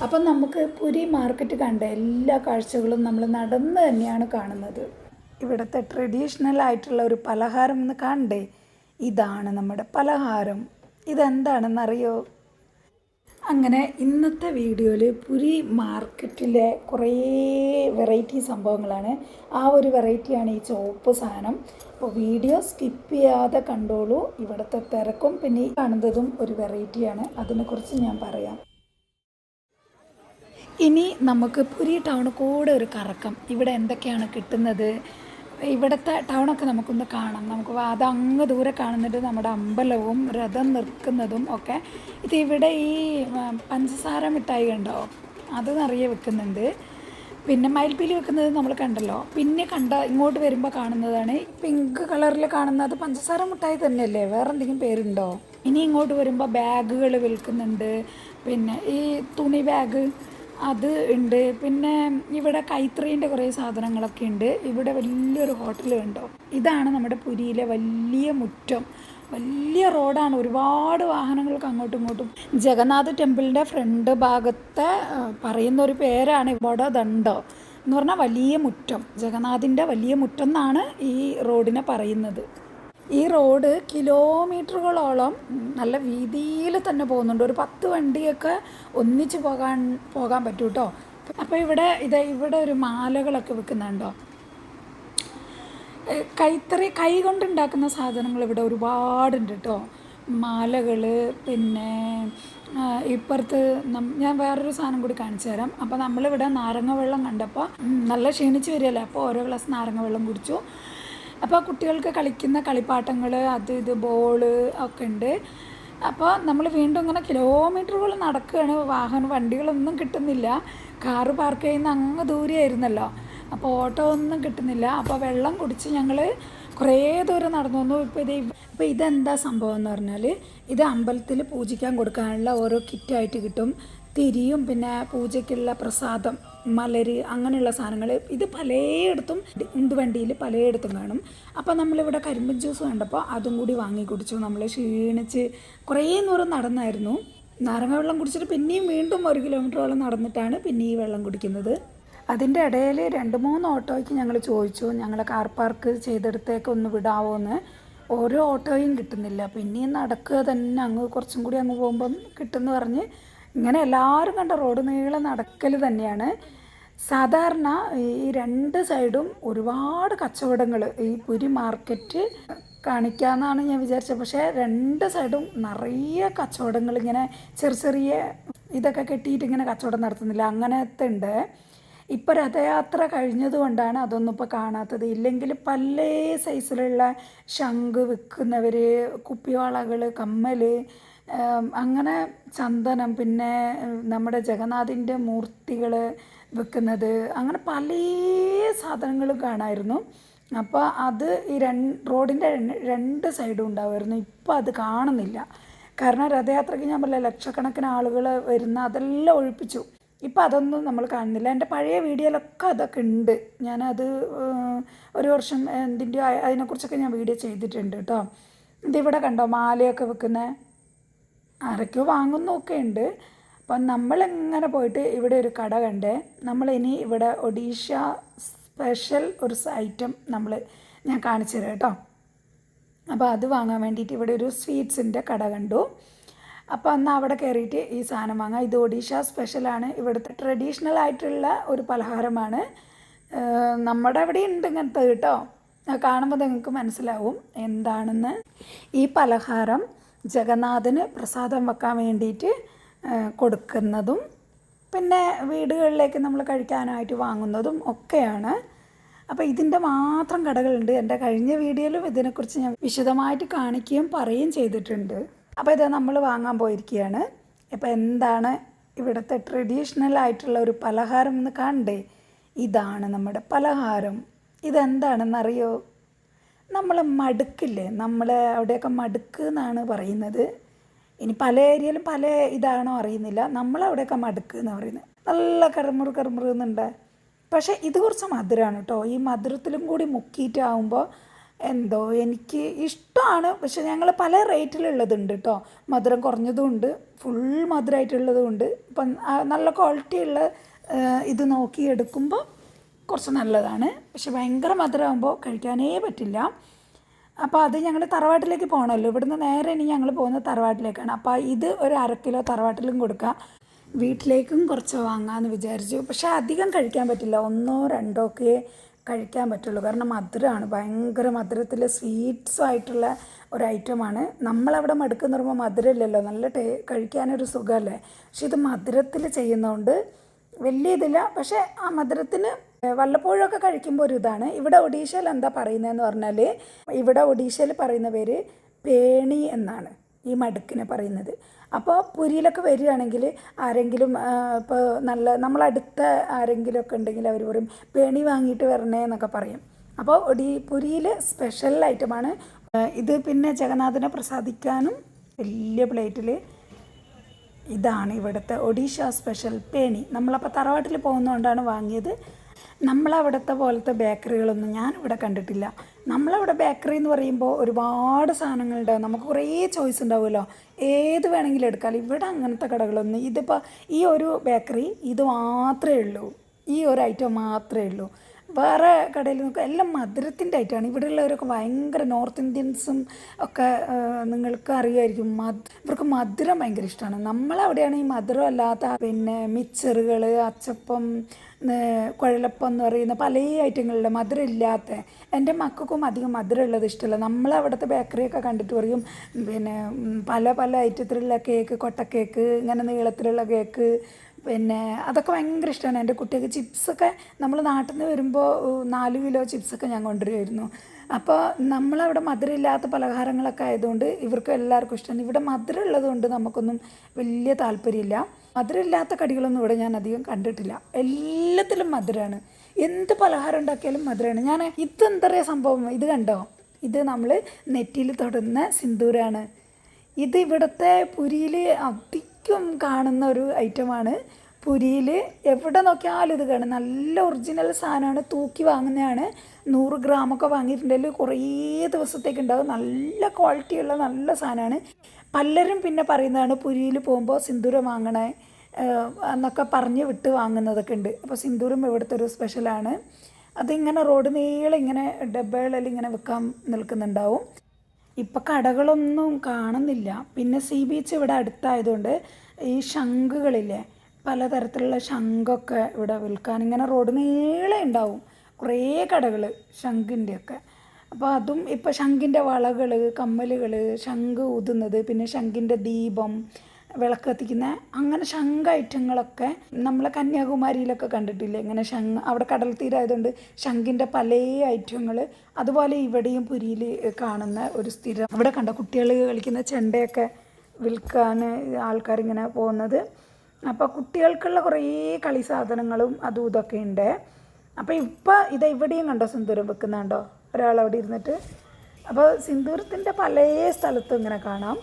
അപ്പം നമുക്ക് പുരി മാർക്കറ്റ് കണ്ട എല്ലാ കാഴ്ചകളും നമ്മൾ നടന്ന് തന്നെയാണ് കാണുന്നത്. ഇവിടുത്തെ ട്രഡീഷണൽ ആയിട്ടുള്ള ഒരു പലഹാരം എന്ന് കണ്ടേ, ഇതാണ് നമ്മുടെ പലഹാരം. ഇതെന്താണെന്നറിയോ? അങ്ങനെ ഇന്നത്തെ വീഡിയോയിൽ പുരി മാർക്കറ്റിലെ കുറേ വെറൈറ്റി സംഭവങ്ങളാണ്. ആ ഒരു വെറൈറ്റിയാണ് ഈ ചുവപ്പ് സാധനം. അപ്പോൾ വീഡിയോ സ്കിപ്പ് ചെയ്യാതെ കണ്ടോളൂ. ഇവിടുത്തെ തിരക്കും പിന്നെ ഈ കാണുന്നതും ഒരു വെറൈറ്റിയാണ്. അതിനെക്കുറിച്ച് ഞാൻ പറയാം. ഇനി നമുക്ക് പുരി ടൗൺ കൂടെ ഒരു കറക്കം. ഇവിടെ എന്തൊക്കെയാണ് കിട്ടുന്നത്, ഇവിടുത്തെ ടൗണൊക്കെ നമുക്കൊന്ന് കാണാം. നമുക്ക് അത് അങ്ങ് ദൂരെ കാണുന്നുണ്ട് നമ്മുടെ അമ്പലവും രഥം നിൽക്കുന്നതും ഒക്കെ. ഇതിവിടെ ഈ പഞ്ചസാര മിഠായി ഉണ്ടോ, അത് നിറയെ വെക്കുന്നുണ്ട്. പിന്നെ മയിൽപ്പീലി വെക്കുന്നത് നമ്മൾ കണ്ടല്ലോ. പിന്നെ ഇങ്ങോട്ട് വരുമ്പോൾ കാണുന്നതാണ് പിങ്ക് കളറിൽ കാണുന്നത് പഞ്ചസാര മിഠായി തന്നെയല്ലേ, വേറെ എന്തെങ്കിലും പേരുണ്ടോ? ഇനി ഇങ്ങോട്ട് വരുമ്പോൾ ബാഗുകൾ വിൽക്കുന്നുണ്ട്. പിന്നെ ഈ തുണി ബാഗ് അത് ഉണ്ട്. പിന്നെ ഇവിടെ കൈത്തറീൻ്റെ കുറേ സാധനങ്ങളൊക്കെ ഉണ്ട്. ഇവിടെ വലിയൊരു ഹോട്ടൽ ഉണ്ടോ. ഇതാണ് നമ്മുടെ പുരിയിലെ വലിയ മുറ്റം. വലിയ റോഡാണ്, ഒരുപാട് വാഹനങ്ങൾക്ക് അങ്ങോട്ടും ഇങ്ങോട്ടും. ജഗന്നാഥ് ടെമ്പിളിൻ്റെ ഫ്രണ്ട് ഭാഗത്തെ പറയുന്ന ഒരു പേരാണ് വടദണ്ഡോ എന്ന് പറഞ്ഞാൽ വലിയ മുറ്റം. ജഗന്നാഥിൻ്റെ വലിയ മുറ്റം എന്നാണ് ഈ റോഡിനെ പറയുന്നത്. ഈ റോഡ് കിലോമീറ്ററുകളോളം നല്ല വീതിയിൽ തന്നെ പോകുന്നുണ്ട്. ഒരു 10 വണ്ടിയൊക്കെ ഒന്നിച്ച് പോകാൻ പറ്റും കേട്ടോ. അപ്പോൾ ഇവിടെ ഒരു മാലകളൊക്കെ വിൽക്കുന്നുണ്ടോ. കൈ കൊണ്ടുണ്ടാക്കുന്ന സാധനങ്ങൾ ഇവിടെ ഒരുപാടുണ്ട് കേട്ടോ. മാലകൾ, പിന്നെ ഇപ്പുറത്ത് ഞാൻ വേറൊരു സാധനം കൂടി കാണിച്ചു തരാം. അപ്പോൾ നമ്മളിവിടെ നാരങ്ങ വെള്ളം കണ്ടപ്പോൾ നല്ല ക്ഷീണിച്ച് വരികയല്ലേ, അപ്പോൾ ഓരോ ഗ്ലാസ് നാരങ്ങ വെള്ളം കുടിച്ചു. അപ്പോൾ കുട്ടികൾക്ക് കളിക്കുന്ന കളിപ്പാട്ടങ്ങൾ, അത് ഇത് ബോള് ഒക്കെ ഉണ്ട്. അപ്പോൾ നമ്മൾ വീണ്ടും ഇങ്ങനെ കിലോമീറ്ററുകൾ നടക്കുകയാണ്. വണ്ടികളൊന്നും കിട്ടുന്നില്ല. കാറ് പാർക്ക് ചെയ്യുന്ന അങ്ങ് ദൂരെയായിരുന്നല്ലോ, അപ്പോൾ ഓട്ടോ ഒന്നും കിട്ടുന്നില്ല. അപ്പോൾ വെള്ളം കുടിച്ച് ഞങ്ങൾ കുറേ ദൂരം നടന്നു വന്നു. ഇപ്പോൾ ഇതെന്താ സംഭവം എന്ന് പറഞ്ഞാൽ, ഇത് അമ്പലത്തിൽ പൂജിക്കാൻ കൊടുക്കാനുള്ള ഓരോ കിറ്റായിട്ട് കിട്ടും. തിരിയും പിന്നെ പൂജയ്ക്കുള്ള പ്രസാദം, മലര്, അങ്ങനെയുള്ള സാധനങ്ങൾ. ഇത് പലയിടത്തും ഉന്തുവണ്ടിയിൽ പലയിടത്തും കാണും. അപ്പോൾ നമ്മളിവിടെ കരിമ്പൻ ജ്യൂസ് കണ്ടപ്പോൾ അതും കൂടി വാങ്ങി കുടിച്ചു. നമ്മൾ ക്ഷീണിച്ച് കുറേ ദൂരം നടന്നായിരുന്നു. നാരങ്ങ വെള്ളം കുടിച്ചിട്ട് പിന്നെയും വീണ്ടും 1 കിലോമീറ്ററോളം നടന്നിട്ടാണ് പിന്നെ ഈ വെള്ളം കുടിക്കുന്നത്. അതിൻ്റെ ഇടയിൽ 2-3 ഓട്ടോയ്ക്ക് ഞങ്ങൾ ചോദിച്ചു, ഞങ്ങളെ കാർ പാർക്ക് ചെയ്തെടുത്തേക്ക് ഒന്ന് വിടാവോ എന്ന്. ഓരോ ഓട്ടോയും കിട്ടുന്നില്ല. പിന്നെയും നടക്കുക തന്നെ, കുറച്ചും കൂടി അങ്ങ് പോകുമ്പം കിട്ടുമെന്ന് പറഞ്ഞ് ഇങ്ങനെ എല്ലാവരും കണ്ട റോഡ് നീളം നടക്കൽ തന്നെയാണ്. സാധാരണ ഈ 2 സൈഡും ഒരുപാട് കച്ചവടങ്ങൾ, ഈ പുരി മാർക്കറ്റ് കാണിക്കാമെന്നാണ് ഞാൻ വിചാരിച്ചത്. പക്ഷേ 2 സൈഡും നിറയെ കച്ചവടങ്ങൾ, ഇങ്ങനെ ചെറിയ ഇതൊക്കെ കെട്ടിയിട്ട് ഇങ്ങനെ കച്ചവടം നടത്തുന്നില്ല, അങ്ങനത്തെ ഉണ്ട്. ഇപ്പോൾ രഥയാത്ര കഴിഞ്ഞതുകൊണ്ടാണ് അതൊന്നും ഇപ്പോൾ കാണാത്തത്. ഇല്ലെങ്കിൽ പല സൈസിലുള്ള ശംഖ് വിൽക്കുന്നവർ, കുപ്പിവാളകൾ, കമ്മൽ, അങ്ങനെ ചന്ദനം, പിന്നെ നമ്മുടെ ജഗന്നാഥിൻ്റെ മൂർത്തികൾ വിൽക്കുന്നത്, അങ്ങനെ പല സാധനങ്ങളും കാണാമായിരുന്നു. അപ്പോൾ അത് ഈ റോഡിൻ്റെ 2 സൈഡും ഉണ്ടാവുമായിരുന്നു. ഇപ്പോൾ അത് കാണുന്നില്ല. കാരണം രഥയാത്രയ്ക്ക് ഞാൻ പറഞ്ഞില്ല, ലക്ഷക്കണക്കിന് ആളുകൾ വരുന്ന അതെല്ലാം ഒഴിപ്പിച്ചു. ഇപ്പം അതൊന്നും നമ്മൾ കാണുന്നില്ല. എൻ്റെ പഴയ വീഡിയോയിലൊക്കെ അതൊക്കെ ഉണ്ട്. ഞാനത് 1 വർഷം എന്തിൻ്റെ അതിനെക്കുറിച്ചൊക്കെ ഞാൻ വീഡിയോ ചെയ്തിട്ടുണ്ട് കേട്ടോ. ഇതിവിടെ കണ്ടോ മാലയൊക്കെ വെക്കുന്നത്, ആരൊക്കെയോ വാങ്ങുന്നൊക്കെ ഉണ്ട്. അപ്പം നമ്മളിങ്ങനെ പോയിട്ട് ഇവിടെ ഒരു കട കണ്ടേ. നമ്മളിനി ഇവിടെ ഒഡീഷ സ്പെഷ്യൽ ഒരു ഐറ്റം ഞാൻ കാണിച്ചു തരാം കേട്ടോ. അപ്പോൾ അത് വാങ്ങാൻ വേണ്ടിയിട്ട് ഇവിടെ ഒരു സ്വീറ്റ്സിൻ്റെ കട കണ്ടു. അപ്പോൾ അന്ന് അവിടെ കയറിയിട്ട് ഈ സാധനം വാങ്ങാം. ഇത് ഒഡീഷ സ്പെഷ്യലാണ്. ഇവിടുത്തെ ട്രഡീഷണൽ ആയിട്ടുള്ള ഒരു പലഹാരമാണ്. നമ്മുടെ അവിടെ ഉണ്ട് ഇങ്ങനത്തെ കേട്ടോ. കാണുമ്പോൾ നിങ്ങൾക്ക് മനസ്സിലാവും എന്താണെന്ന്. ഈ പലഹാരം ജഗന്നാഥന് പ്രസാദം വെക്കാൻ വേണ്ടിയിട്ട് കൊടുക്കുന്നതും പിന്നെ വീടുകളിലേക്ക് നമ്മൾ കഴിക്കാനായിട്ട് വാങ്ങുന്നതും ഒക്കെയാണ്. അപ്പോൾ ഇതിൻ്റെ മാത്രം കടകളുണ്ട്. എൻ്റെ കഴിഞ്ഞ വീഡിയോയിലും ഇതിനെക്കുറിച്ച് ഞാൻ വിശദമായിട്ട് കാണിക്കുകയും പറയുകയും ചെയ്തിട്ടുണ്ട്. അപ്പോൾ ഇത് നമ്മൾ വാങ്ങാൻ പോയിരിക്കുകയാണ്. ഇപ്പോൾ എന്താണ് ഇവിടുത്തെ ട്രഡീഷണൽ ആയിട്ടുള്ള ഒരു പലഹാരം എന്ന് കണ്ടേ, ഇതാണ് നമ്മുടെ പലഹാരം. ഇതെന്താണെന്നറിയോ? നമ്മൾ മടുക്കില്ലേ, നമ്മൾ അവിടെയൊക്കെ മടുക്ക് എന്നാണ് പറയുന്നത്. ഇനി പല ഏരിയയിലും പല ഇതാണോ അറിയുന്നില്ല. നമ്മളവിടെയൊക്കെ മടുക്ക് എന്ന് പറയുന്നത്. നല്ല കറുമുറ് എന്നുണ്ട്. പക്ഷേ ഇത് കുറച്ച് മധുരമാണ് കേട്ടോ. ഈ മധുരത്തിലും കൂടി മുക്കിയിട്ടാവുമ്പോൾ എന്തോ എനിക്ക് ഇഷ്ടമാണ്. പക്ഷെ ഞങ്ങൾ പല റേറ്റിലുള്ളതുണ്ട് കേട്ടോ. മധുരം കുറഞ്ഞതും ഉണ്ട്, ഫുൾ മധുരമായിട്ടുള്ളതും ഉണ്ട്. ഇപ്പം നല്ല ക്വാളിറ്റിയുള്ള ഇത് നോക്കി എടുക്കുമ്പോൾ കുറച്ച് നല്ലതാണ്. പക്ഷെ ഭയങ്കര മധുരമാകുമ്പോൾ കഴിക്കാനേ പറ്റില്ല. അപ്പോൾ അത് ഞങ്ങൾ തറവാട്ടിലേക്ക് പോകണമല്ലോ, ഇവിടുന്ന് നേരെ ഇനി ഞങ്ങൾ പോകുന്നത് തറവാട്ടിലേക്കാണ്. അപ്പോൾ ഇത് ഒരു 1/2 കിലോ തറവാട്ടിലും കൊടുക്കാം, വീട്ടിലേക്കും കുറച്ച് വാങ്ങാമെന്ന് വിചാരിച്ചു. പക്ഷേ അധികം കഴിക്കാൻ പറ്റില്ല, 1 2 ഒക്കെ കഴിക്കാൻ പറ്റുള്ളൂ. കാരണം മധുരമാണ്, ഭയങ്കര മധുരത്തിൽ സ്വീറ്റ്സും ആയിട്ടുള്ള ഒരു ഐറ്റമാണ്. നമ്മളവിടെ മടുക്കെന്ന് പറയുമ്പോൾ മധുരമില്ലല്ലോ, നല്ല കഴിക്കാനൊരു സുഖമല്ലേ. പക്ഷെ ഇത് മധുരത്തിൽ ചെയ്യുന്നതുകൊണ്ട് വലിയ ഇതില്ല. പക്ഷേ ആ മധുരത്തിന് വല്ലപ്പോഴൊക്കെ കഴിക്കുമ്പോൾ ഒരു ഇതാണ്. ഇവിടെ ഒഡീഷയിൽ എന്താ പറയുന്നതെന്ന് പറഞ്ഞാൽ, ഇവിടെ ഒഡീഷയിൽ പറയുന്ന പേര് പേണി എന്നാണ് ഈ മടുക്കിനെ പറയുന്നത്. അപ്പോൾ പുരിയിലൊക്കെ വരികയാണെങ്കിൽ ആരെങ്കിലും ഇപ്പോൾ നല്ല നമ്മളടുത്ത ആരെങ്കിലുമൊക്കെ ഉണ്ടെങ്കിൽ അവർ പറയും പേണി വാങ്ങിയിട്ട് വരണേ എന്നൊക്കെ പറയും. അപ്പോൾ പുരിയിൽ സ്പെഷ്യൽ ഐറ്റമാണ് ഇത്. പിന്നെ ജഗന്നാഥനെ പ്രസാദിക്കാനും വലിയ പ്ലേറ്റിൽ ഇതാണ് ഇവിടുത്തെ ഒഡീഷ സ്പെഷ്യൽ പേണി. നമ്മളപ്പോൾ തറവാട്ടിൽ പോകുന്നതുകൊണ്ടാണ് വാങ്ങിയത്. നമ്മളവിടുത്തെ പോലത്തെ ബേക്കറികളൊന്നും ഞാനിവിടെ കണ്ടിട്ടില്ല. നമ്മളവിടെ ബേക്കറി എന്ന് പറയുമ്പോൾ ഒരുപാട് സാധനങ്ങളുണ്ടാവും, നമുക്ക് കുറേ ചോയ്സ് ഉണ്ടാവുമല്ലോ, ഏത് വേണമെങ്കിലും എടുക്കാം. ഇവിടെ അങ്ങനത്തെ കടകളൊന്നും, ഇതിപ്പോൾ ഈ ഒരു ബേക്കറി ഇത് മാത്രമേ ഉള്ളൂ, ഈ ഒരു ഐറ്റം മാത്രമേ ഉള്ളൂ. വേറെ കടയിൽ നോക്കുക എല്ലാം മധുരത്തിൻ്റെ ഐറ്റമാണ്. ഇവിടെ ഉള്ളവരൊക്കെ ഭയങ്കര നോർത്ത് ഇന്ത്യൻസും ഒക്കെ നിങ്ങൾക്ക് അറിയുമായിരിക്കും, ഇവർക്ക് മധുരം ഭയങ്കര ഇഷ്ടമാണ്. നമ്മളവിടെയാണ് ഈ മധുരം അല്ലാത്ത പിന്നെ മിച്ചറുകൾ, അച്ചപ്പം, കുഴലപ്പം എന്ന് പറയുന്ന പല ഐറ്റങ്ങളുള്ള മധുരം ഇല്ലാത്ത. എൻ്റെ മക്കൾക്കും അധികം മധുരം ഉള്ളത് ഇഷ്ടമല്ല. നമ്മളവിടുത്തെ ബേക്കറിയൊക്കെ കണ്ടിട്ട് പറയും പിന്നെ പല പല ഐറ്റത്തിലുള്ള കേക്ക്, കൊട്ടക്കേക്ക്, ഇങ്ങനെ നീളത്തിലുള്ള കേക്ക്, പിന്നെ അതൊക്കെ ഭയങ്കര ഇഷ്ടമാണ്. എൻ്റെ കുട്ടികൾക്ക് ചിപ്സൊക്കെ നമ്മൾ നാട്ടിൽ നിന്ന് വരുമ്പോൾ 4 കിലോ ചിപ്സൊക്കെ ഞാൻ കൊണ്ടുവരുമായിരുന്നു. അപ്പോൾ നമ്മളവിടെ മധുരമില്ലാത്ത പലഹാരങ്ങളൊക്കെ ആയതുകൊണ്ട് ഇവർക്ക് എല്ലാവർക്കും ഇഷ്ടമാണ്. ഇവിടെ മധുരം ഉള്ളതുകൊണ്ട് നമുക്കൊന്നും വലിയ താല്പര്യമില്ല. മധുരമില്ലാത്ത കടികളൊന്നും ഇവിടെ ഞാൻ അധികം കണ്ടിട്ടില്ല, എല്ലാത്തിലും മധുരമാണ്. എന്ത് പലഹാരം ഉണ്ടാക്കിയാലും മധുരമാണ്. ഞാൻ ഇതെന്താ പറയുക സംഭവം, ഇത് കണ്ടോ, ഇത് നമ്മൾ നെറ്റിയിൽ തൊടുന്ന സിന്ദൂരാണ്. ഇത് ഇവിടുത്തെ പുരിയിൽ കാണുന്ന ഒരു ഐറ്റമാണ്. പുരിയിൽ എവിടെ നോക്കിയാലും ഇത് കാണും. നല്ല ഒറിജിനൽ സാധനമാണ്, തൂക്കി വാങ്ങുന്നതാണ്. 100 ഗ്രാമൊക്കെ വാങ്ങിയിട്ടുണ്ടെങ്കിൽ കുറേ ദിവസത്തേക്ക് ഉണ്ടാകും. നല്ല ക്വാളിറ്റിയുള്ള നല്ല സാധനമാണ്. പലരും പിന്നെ പറയുന്നതാണ് പുരിയിൽ പോകുമ്പോൾ സിന്ദൂരം വാങ്ങണേ എന്നൊക്കെ പറഞ്ഞ് വിട്ട് വാങ്ങുന്നതൊക്കെ ഉണ്ട്. അപ്പോൾ സിന്ദൂരം ഇവിടുത്തെ ഒരു സ്പെഷ്യലാണ്. അതിങ്ങനെ റോഡ് നീളം ഇങ്ങനെ ഡബ്ബകളിൽ ഇങ്ങനെ വെക്കാൻ നിൽക്കുന്നുണ്ടാവും. ഇപ്പം കടകളൊന്നും കാണുന്നില്ല. പിന്നെ സീ ബീച്ച് ഇവിടെ അടുത്തായതുകൊണ്ട് ഈ ശംഖുകളില്ലേ, പലതരത്തിലുള്ള ശംഖൊക്കെ ഇവിടെ വിൽക്കാൻ ഇങ്ങനെ റോഡ് നീളെ ഉണ്ടാവും, കുറേ കടകൾ ശംഖിൻ്റെയൊക്കെ. അപ്പോൾ അതും ഇപ്പോൾ ശംഖിൻ്റെ വളകൾ, കമ്മലുകൾ, ശംഖ് ഊതുന്നത്, പിന്നെ ശംഖിൻ്റെ ദീപം, വിളക്ക് കത്തിക്കുന്ന, അങ്ങനെ ശംഖ് ഐറ്റങ്ങളൊക്കെ നമ്മളെ കന്യാകുമാരിയിലൊക്കെ കണ്ടിട്ടില്ലേ, ഇങ്ങനെ ശംഖ് അവിടെ കടൽ തീരമായതുകൊണ്ട് ശംഖിൻ്റെ പല ഐറ്റങ്ങൾ. അതുപോലെ ഇവിടെയും പുരിയിൽ കാണുന്ന ഒരു സ്ഥിരം, ഇവിടെ കണ്ട കുട്ടികൾ കളിക്കുന്ന ചെണ്ടയൊക്കെ വിൽക്കാൻ ആൾക്കാരിങ്ങനെ പോകുന്നത്. അപ്പോൾ കുട്ടികൾക്കുള്ള കുറേ കളി സാധനങ്ങളും അതും ഇതൊക്കെ ഉണ്ട്. അപ്പോൾ ഇപ്പോൾ ഇവിടെയും കണ്ടോ സിന്ദൂരം വെക്കുന്നുണ്ടോ ഒരാളവിടെ ഇരുന്നിട്ട്. അപ്പോൾ സിന്ദൂരത്തിൻ്റെ പല സ്ഥലത്തും ഇങ്ങനെ കാണാം,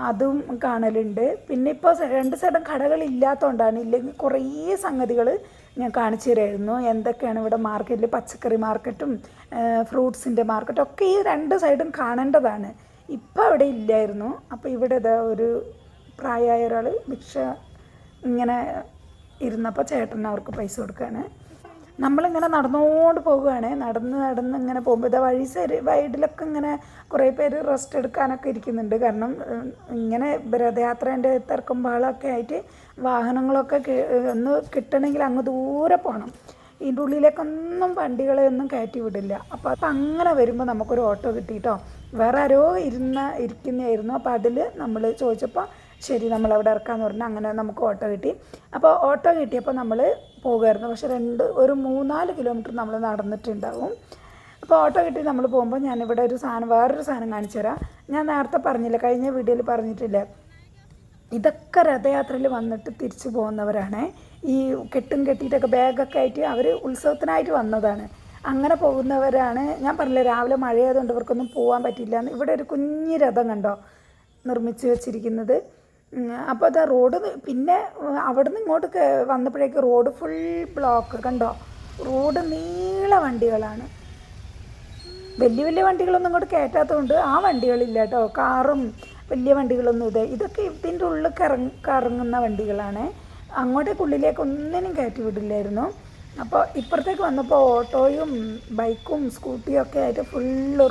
അതും കാണലുണ്ട്. പിന്നെ ഇപ്പോൾ 2 സൈഡും കടകളില്ലാത്തതുകൊണ്ടാണ്, ഇല്ലെങ്കിൽ കുറേ സംഗതികൾ ഞാൻ കാണിച്ചു തരായിരുന്നു. എന്തൊക്കെയാണ് ഇവിടെ മാർക്കറ്റിൽ, പച്ചക്കറി മാർക്കറ്റും ഫ്രൂട്ട്സിൻ്റെ മാർക്കറ്റും ഒക്കെ ഈ 2 സൈഡും കാണേണ്ടതാണ്. ഇപ്പോൾ അവിടെ ഇല്ലായിരുന്നു. അപ്പോൾ ഇവിടെ ഒരു പ്രായമായ ഒരാൾ ഭിക്ഷ ഇങ്ങനെ ഇരുന്നപ്പോൾ ചേട്ടൻ അവർക്ക് പൈസ കൊടുക്കുകയാണ്. നമ്മളിങ്ങനെ നടന്നുകൊണ്ട് പോവുകയാണ്. നടന്ന് ഇങ്ങനെ പോകുമ്പോൾ വഴിയിലൊക്കെ ഇങ്ങനെ കുറേ പേര് റെസ്റ്റ് എടുക്കാനൊക്കെ ഇരിക്കുന്നുണ്ട്. കാരണം ഇങ്ങനെ രഥയാത്രേൻ്റെ തിരക്കും ബഹളമൊക്കെ ആയിട്ട് വാഹനങ്ങളൊക്കെ ഒന്ന് കിട്ടണമെങ്കിൽ അങ്ങ് ദൂരെ പോകണം. ഇതിൻ്റെ ഉള്ളിലേക്കൊന്നും വണ്ടികളെ ഒന്നും കയറ്റി വിടില്ല. അപ്പോൾ അങ്ങനെ വരുമ്പോൾ നമുക്കൊരു ഓട്ടോ കിട്ടിയിട്ടോ. വേറെ ആരോ ഇരിക്കുന്നതായിരുന്നു. അപ്പോൾ അതിൽ നമ്മൾ ചോദിച്ചപ്പോൾ ശരി നമ്മളവിടെ ഇറക്കാമെന്ന് പറഞ്ഞാൽ അങ്ങനെ നമുക്ക് ഓട്ടോ കിട്ടി. അപ്പോൾ ഓട്ടോ കിട്ടിയപ്പോൾ നമ്മൾ പോകുമായിരുന്നു. പക്ഷേ ഒരു 3-4 കിലോമീറ്റർ നമ്മൾ നടന്നിട്ടുണ്ടാവും. അപ്പോൾ ഓട്ടോ കിട്ടി നമ്മൾ പോകുമ്പോൾ ഞാനിവിടെ വേറൊരു സാധനം കാണിച്ചു തരാം. ഞാൻ നേരത്തെ പറഞ്ഞില്ല, കഴിഞ്ഞ വീഡിയോയിൽ പറഞ്ഞിട്ടില്ല, ഇതൊക്കെ രഥയാത്രയിൽ വന്നിട്ട് തിരിച്ചു പോകുന്നവരാണ്. ഈ കെട്ടിയിട്ടൊക്കെ ബാഗൊക്കെ ആയിട്ട് അവർ ഉത്സവത്തിനായിട്ട് വന്നതാണ്. അങ്ങനെ പോകുന്നവരാണ്. ഞാൻ പറഞ്ഞില്ല രാവിലെ മഴയായതുകൊണ്ട് ഇവർക്കൊന്നും പോകാൻ പറ്റില്ല. ഇവിടെ ഒരു കുഞ്ഞു രഥം കണ്ടോ നിർമ്മിച്ച് വെച്ചിരിക്കുന്നത്. അപ്പോൾ അത് റോഡ്, പിന്നെ അവിടെ നിന്ന് ഇങ്ങോട്ട് വന്നപ്പോഴേക്ക് റോഡ് ഫുൾ ബ്ലോക്ക് കണ്ടോ, റോഡ് നീള വണ്ടികളാണ്. വലിയ വലിയ വണ്ടികളൊന്നും ഇങ്ങോട്ട് കയറ്റാത്തതുകൊണ്ട് ആ വണ്ടികളില്ല കേട്ടോ. കാറും വലിയ വണ്ടികളൊന്നും ഇതൊക്കെ ഇതിൻ്റെ ഉള്ളിൽ കറങ്ങുന്ന വണ്ടികളാണ്. അങ്ങോട്ടേക്കുള്ളിലേക്ക് ഒന്നിനും കയറ്റി വിടില്ലായിരുന്നു. അപ്പോൾ ഇപ്പുറത്തേക്ക് വന്നപ്പോൾ ഓട്ടോയും ബൈക്കും സ്കൂട്ടിയും ഒക്കെ ആയിട്ട്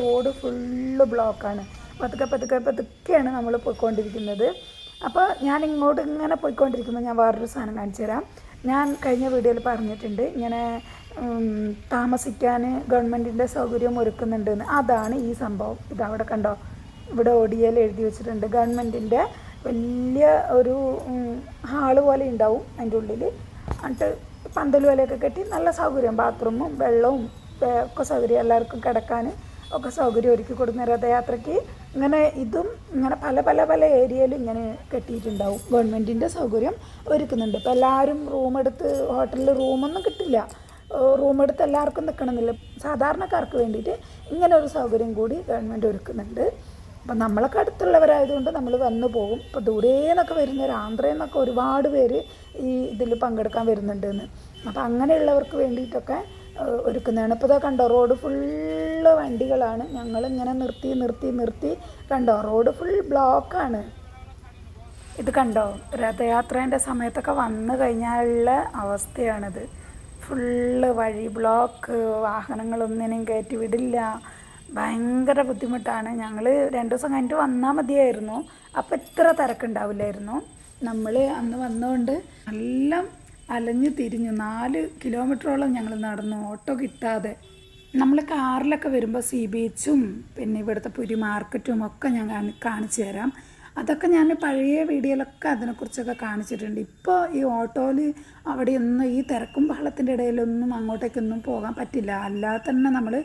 റോഡ് ഫുള്ള് ബ്ലോക്കാണ്. പതുക്കെ പതുക്കെ പതുക്കെയാണ് നമ്മൾ പോയിക്കൊണ്ടിരിക്കുന്നത്. അപ്പോൾ ഞാൻ ഇങ്ങോട്ട് ഇങ്ങനെ പോയിക്കൊണ്ടിരിക്കുമ്പോൾ ഞാൻ വേറൊരു സാധനം കാണിച്ചു തരാം. ഞാൻ കഴിഞ്ഞ വീഡിയോയിൽ പറഞ്ഞിട്ടുണ്ട് ഇങ്ങനെ താമസിക്കാൻ ഗവൺമെൻറ്റിൻ്റെ സൗകര്യം ഒരുക്കുന്നുണ്ടെന്ന്. അതാണ് ഈ സംഭവം. ഇതവിടെ കണ്ടോ, ഇവിടെ ഒടിയൽ എഴുതി വെച്ചിട്ടുണ്ട്. ഗവൺമെൻറ്റിൻ്റെ വലിയ ഒരു ഹാള് പോലെ ഉണ്ടാവും അതിൻ്റെ ഉള്ളിൽ. എന്നിട്ട് പന്തൽ പോലെയൊക്കെ കെട്ടി നല്ല സൗകര്യം, ബാത്റൂമും വെള്ളവും ഒക്കെ സൗകര്യം, എല്ലാവർക്കും കിടക്കാൻ ഒക്കെ സൗകര്യം ഒരുക്കി കൊടുക്കുന്ന രഥയാത്രയ്ക്ക് ഇതും ഇങ്ങനെ പല പല പല ഏരിയയിൽ ഇങ്ങനെ കെട്ടിയിട്ടുണ്ടാവും. ഗവൺമെൻറ്റിൻ്റെ സൗകര്യം ഒരുക്കുന്നുണ്ട്. ഇപ്പോൾ എല്ലാവരും ഹോട്ടലിൽ റൂമൊന്നും കിട്ടില്ല. റൂമെടുത്ത് എല്ലാവർക്കും നിൽക്കണമെന്നില്ല. സാധാരണക്കാർക്ക് വേണ്ടിയിട്ട് ഇങ്ങനെ ഒരു സൗകര്യം കൂടി ഗവൺമെൻറ് ഒരുക്കുന്നുണ്ട്. അപ്പം നമ്മളൊക്കെ അടുത്തുള്ളവരായതുകൊണ്ട് നമ്മൾ വന്നു പോകും. ഇപ്പോൾ ദൂരേന്നൊക്കെ വരുന്നവർ, ആന്ധ്രയിൽ നിന്നൊക്കെ ഒരുപാട് പേര് ഈ ഇതിൽ പങ്കെടുക്കാൻ വരുന്നുണ്ടെന്ന്. അപ്പോൾ അങ്ങനെയുള്ളവർക്ക് വേണ്ടിയിട്ടൊക്കെ ഒരുക്കുന്നതാണ്. ഇപ്പോൾ ഇതാ കണ്ടോ, റോഡ് ഫുള്ള് വണ്ടികളാണ്. ഞങ്ങളിങ്ങനെ നിർത്തി കണ്ടോ, റോഡ് ഫുൾ ബ്ലോക്കാണ്. ഇത് കണ്ടോ, രഥയാത്രേൻ്റെ സമയത്തൊക്കെ വന്നു കഴിഞ്ഞാലുള്ള അവസ്ഥയാണിത്. ഫുള്ള് വഴി ബ്ലോക്ക്, വാഹനങ്ങളൊന്നിനും കയറ്റി വിടില്ല. ഭയങ്കര ബുദ്ധിമുട്ടാണ്. ഞങ്ങൾ 2 ദിവസം കഴിഞ്ഞിട്ട് വന്നാൽ മതിയായിരുന്നു. അപ്പോൾ ഇത്ര തിരക്കുണ്ടാവില്ലായിരുന്നു. നമ്മൾ അന്ന് വന്നുകൊണ്ട് നല്ല അലഞ്ഞു തിരിഞ്ഞു 4 കിലോമീറ്ററോളം ഞങ്ങൾ നടന്നു, ഓട്ടോ കിട്ടാതെ. നമ്മൾ കാറിലൊക്കെ വരുമ്പോൾ സീ ബീച്ചും പിന്നെ ഇവിടുത്തെ പുരി മാർക്കറ്റും ഒക്കെ ഞാൻ കാണിച്ചു തരാം. അതൊക്കെ ഞാൻ പഴയ വീഡിയോയിലൊക്കെ അതിനെക്കുറിച്ചൊക്കെ കാണിച്ചിട്ടുണ്ട്. ഇപ്പോൾ ഈ ഓട്ടോയിൽ അവിടെയൊന്നും ഈ തിരക്കും ബഹളത്തിൻ്റെ ഇടയിലൊന്നും അങ്ങോട്ടേക്കൊന്നും പോകാൻ പറ്റില്ല. അല്ലാതെ തന്നെ നമ്മൾ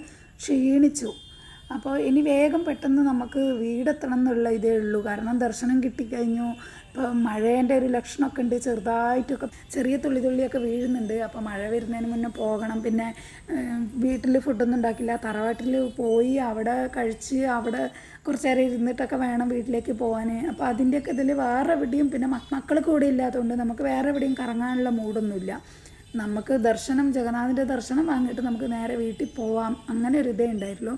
ക്ഷീണിച്ചു. അപ്പോൾ ഇനി വേഗം പെട്ടെന്ന് നമുക്ക് വീടെത്തണം എന്നുള്ള ഇതേ ഉള്ളൂ. കാരണം ദർശനം കിട്ടിക്കഴിഞ്ഞു. ഇപ്പോൾ മഴേൻ്റെ ഒരു ലക്ഷണമൊക്കെ ഉണ്ട്, ചെറുതായിട്ടൊക്കെ ചെറിയ തുള്ളിയൊക്കെ വീഴുന്നുണ്ട്. അപ്പോൾ മഴ വരുന്നതിന് മുന്നേ പോകണം. പിന്നെ വീട്ടിൽ ഫുഡൊന്നും ഉണ്ടാക്കില്ല, തറവാട്ടിൽ പോയി അവിടെ കഴിച്ച് അവിടെ കുറച്ച് നേരം ഇരുന്നിട്ടൊക്കെ വേണം വീട്ടിലേക്ക് പോകാൻ. അപ്പോൾ അതിൻ്റെയൊക്കെ ഇതിൽ വേറെ എവിടെയും, പിന്നെ മക്കൾ കൂടെ ഇല്ലാത്തതുകൊണ്ട് നമുക്ക് വേറെ എവിടെയും കറങ്ങാനുള്ള മൂഡൊന്നുമില്ല. നമുക്ക് ജഗന്നാഥിൻ്റെ ദർശനം വാങ്ങിയിട്ട് നമുക്ക് നേരെ വീട്ടിൽ പോവാം, അങ്ങനെ ഒരു ഇതേ ഉണ്ടായിരുള്ളൂ.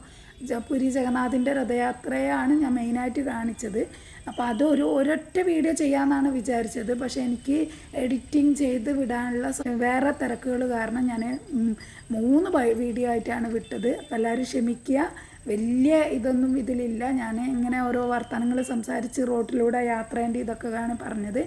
പുരി ജഗന്നാഥിൻ്റെ രഥയാത്രയാണ് ഞാൻ മെയിനായിട്ട് കാണിച്ചത്. അപ്പോൾ അത് ഒരൊറ്റ വീഡിയോ ചെയ്യാമെന്നാണ് വിചാരിച്ചത്. പക്ഷേ എനിക്ക് എഡിറ്റിംഗ് ചെയ്ത് വിടാനുള്ള വേറെ തിരക്കുകൾ കാരണം ഞാൻ 3 വീഡിയോ ആയിട്ടാണ് വിട്ടത്. അപ്പോൾ എല്ലാവരും ക്ഷമിക്കുക. വലിയ ഇതൊന്നും ഇതിലില്ല. ഞാൻ ഇങ്ങനെ ഓരോ വർത്തമാനങ്ങൾ സംസാരിച്ച് റോട്ടിലൂടെ യാത്രേൻ്റെ ഇതൊക്കെയാണ് പറഞ്ഞത്.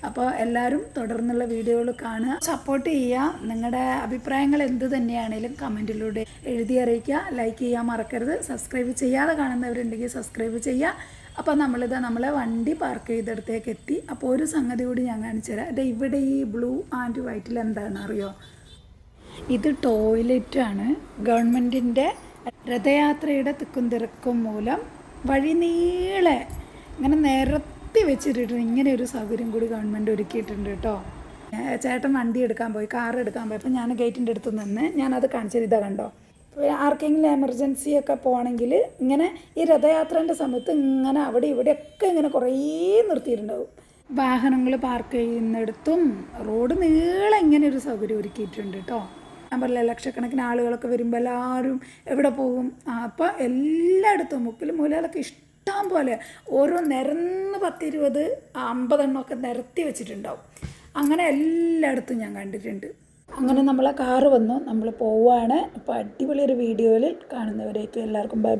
അപ്പോൾ എല്ലാവരും തുടർന്നുള്ള വീഡിയോകൾ കാണുക, സപ്പോർട്ട് ചെയ്യുക. നിങ്ങളുടെ അഭിപ്രായങ്ങൾ എന്ത് തന്നെയാണെങ്കിലും കമൻറ്റിലൂടെ എഴുതി അറിയിക്കുക. ലൈക്ക് ചെയ്യാൻ മറക്കരുത്. സബ്സ്ക്രൈബ് ചെയ്യാതെ കാണുന്നവരുണ്ടെങ്കിൽ സബ്സ്ക്രൈബ് ചെയ്യുക. അപ്പോൾ നമ്മളെ വണ്ടി പാർക്ക് ചെയ്തെടുത്തേക്ക് എത്തി. അപ്പോൾ ഒരു സംഗതി കൂടി ഞാൻ കാണിച്ചു തരാം. ഇവിടെ ഈ ബ്ലൂ ആൻഡ് വൈറ്റിൽ എന്താണെന്ന് അറിയോ? ഇത് ടോയ്ലറ്റാണ്. ഗവൺമെൻറ്റിൻ്റെ രഥയാത്രയുടെ തിക്കും തിരക്കും മൂലം വഴി നീളെ ഇങ്ങനെ നിരത്തി വെച്ചിട്ടുണ്ട്. ഇങ്ങനെ ഒരു സൗകര്യം കൂടി ഗവൺമെൻറ് ഒരുക്കിയിട്ടുണ്ട് കേട്ടോ. ചേട്ടൻ വണ്ടി എടുക്കാൻ പോയി, കാർ എടുക്കാൻ പോയി. അപ്പോൾ ഞാൻ ഗേറ്റിൻ്റെ അടുത്ത് നിന്ന് ഞാനത് കാണിച്ചത്. ഇതാ കണ്ടോ, ആർക്കെങ്കിലും എമർജൻസി ഒക്കെ പോകണമെങ്കിൽ ഇങ്ങനെ ഈ രഥയാത്രേൻ്റെ സമയത്ത് ഇങ്ങനെ അവിടെ ഇവിടെയൊക്കെ ഇങ്ങനെ കുറേ നിർത്തിയിട്ടുണ്ടാവും. വാഹനങ്ങൾ പാർക്ക് ചെയ്യുന്നിടത്തും റോഡ് നീളെ ഇങ്ങനെ ഒരു സൗകര്യം ഒരുക്കിയിട്ടുണ്ട് കേട്ടോ. ഞാൻ പറഞ്ഞില്ല, ലക്ഷക്കണക്കിന് ആളുകളൊക്കെ വരുമ്പോൾ എല്ലാവരും എവിടെ പോകും. അപ്പോൾ എല്ലായിടത്തും മുക്കിലും മൂലയിലൊക്കെ ഇഷ്ടം പോലെ ഓരോ നിരന്ന് 10, 20, 50 എണ്ണമൊക്കെ നിരത്തി വെച്ചിട്ടുണ്ടാവും. അങ്ങനെ എല്ലായിടത്തും ഞാൻ കണ്ടിട്ടുണ്ട്. അങ്ങനെ നമ്മളെ കാറ് വന്നു, നമ്മൾ പോവുകയാണ്. അപ്പോൾ അടിപൊളി ഒരു വീഡിയോയിൽ കാണുന്നവരേക്കും എല്ലാവർക്കും ബൈ.